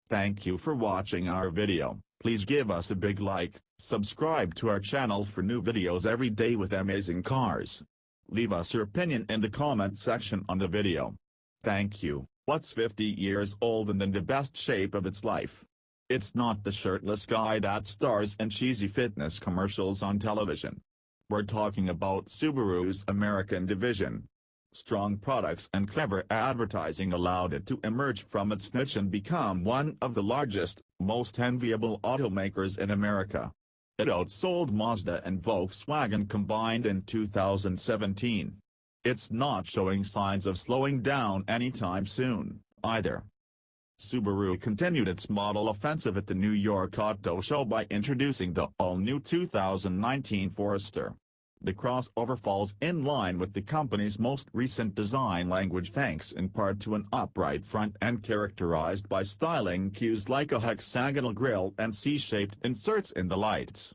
Thank you for watching our video. Please give us a big like, subscribe to our channel for new videos every day with amazing cars. Leave us your opinion in the comment section on the video. Thank you. What's 50 years old and in the best shape of its life? It's not the shirtless guy that stars in cheesy fitness commercials on television. We're talking about Subaru's American division. Strong products and clever advertising allowed it to emerge from its niche and become one of the largest, most enviable automakers in America. It outsold Mazda and Volkswagen combined in 2017. It's not showing signs of slowing down anytime soon, either. Subaru continued its model offensive at the New York Auto Show by introducing the all-new 2019 Forester. The crossover falls in line with the company's most recent design language thanks in part to an upright front end characterized by styling cues like a hexagonal grille and C-shaped inserts in the lights.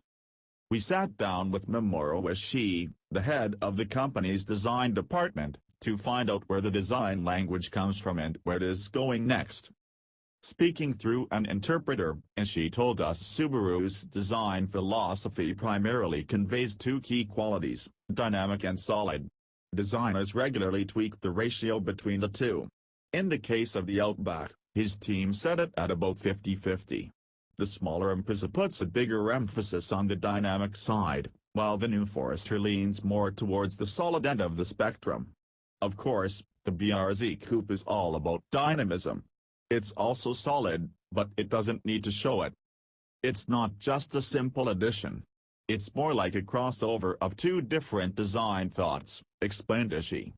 We sat down with Mamoru Ishii, the head of the company's design department, to find out where the design language comes from and where it is going next. Speaking through an interpreter, Ishii told us Subaru's design philosophy primarily conveys two key qualities, dynamic and solid. Designers regularly tweak the ratio between the two. In the case of the Outback, his team set it at about 50-50. The smaller Impreza puts a bigger emphasis on the dynamic side, while the new Forester leans more towards the solid end of the spectrum. Of course, the BRZ Coupe is all about dynamism. It's also solid, but it doesn't need to show it. It's not just a simple addition. It's more like a crossover of two different design thoughts, explained Ishii.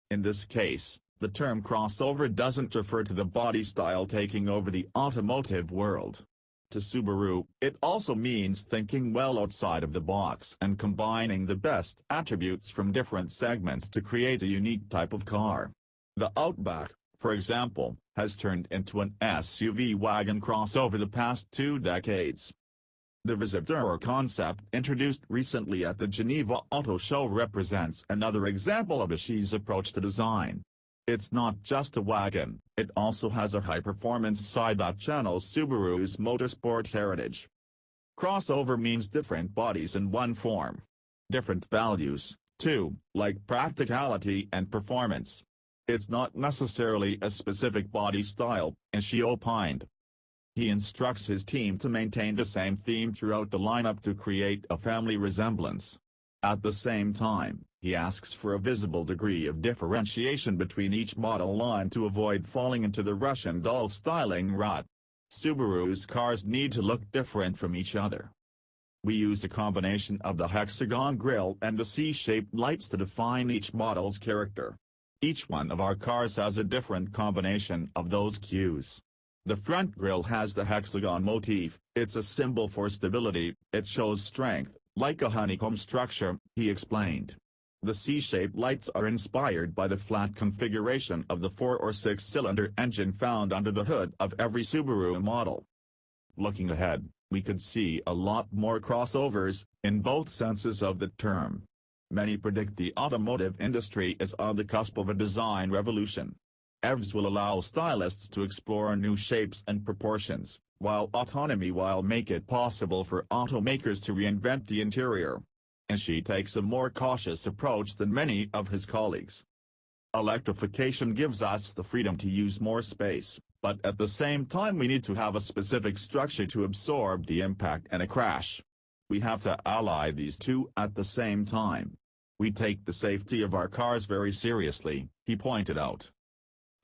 In this case, the term crossover doesn't refer to the body style taking over the automotive world. To Subaru, it also means thinking well outside of the box and combining the best attributes from different segments to create a unique type of car. The Outback, for example, has turned into an SUV wagon crossover the past 2 decades. The Visitor concept introduced recently at the Geneva Auto Show represents another example of Ishii's approach to design. It's not just a wagon, it also has a high-performance side that channels Subaru's motorsport heritage. Crossover means different bodies in one form. Different values, too, like practicality and performance. It's not necessarily a specific body style, Ishii opined. He instructs his team to maintain the same theme throughout the lineup to create a family resemblance. At the same time, he asks for a visible degree of differentiation between each model line to avoid falling into the Russian doll styling rut. Subaru's cars need to look different from each other. We use a combination of the hexagon grille and the C-shaped lights to define each model's character. Each one of our cars has a different combination of those cues. The front grille has the hexagon motif, it's a symbol for stability, it shows strength, like a honeycomb structure, he explained. The C-shaped lights are inspired by the flat configuration of the 4 or 6-cylinder engine found under the hood of every Subaru model. Looking ahead, we could see a lot more crossovers, in both senses of the term. Many predict the automotive industry is on the cusp of a design revolution. EVs will allow stylists to explore new shapes and proportions, while autonomy will make it possible for automakers to reinvent the interior. Ishii takes a more cautious approach than many of his colleagues. Electrification gives us the freedom to use more space, but at the same time we need to have a specific structure to absorb the impact in a crash. We have to ally these two at the same time. We take the safety of our cars very seriously, he pointed out.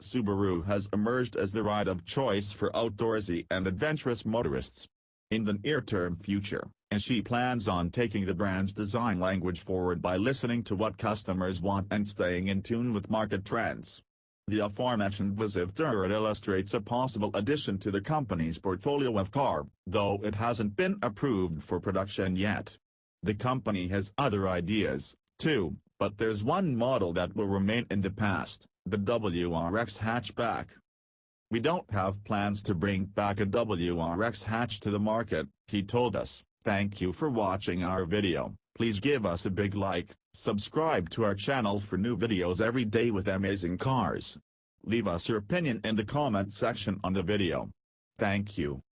Subaru has emerged as the ride of choice for outdoorsy and adventurous motorists. In the near-term future, Ishii plans on taking the brand's design language forward by listening to what customers want and staying in tune with market trends. The aforementioned Visitor illustrates a possible addition to the company's portfolio of car, though it hasn't been approved for production yet. The company has other ideas, too, but there's one model that will remain in the past, the WRX hatchback. We don't have plans to bring back a WRX hatch to the market, he told us. Thank you for watching our video. Please give us a big like, subscribe to our channel for new videos every day with amazing cars. Leave us your opinion in the comment section on the video. Thank you.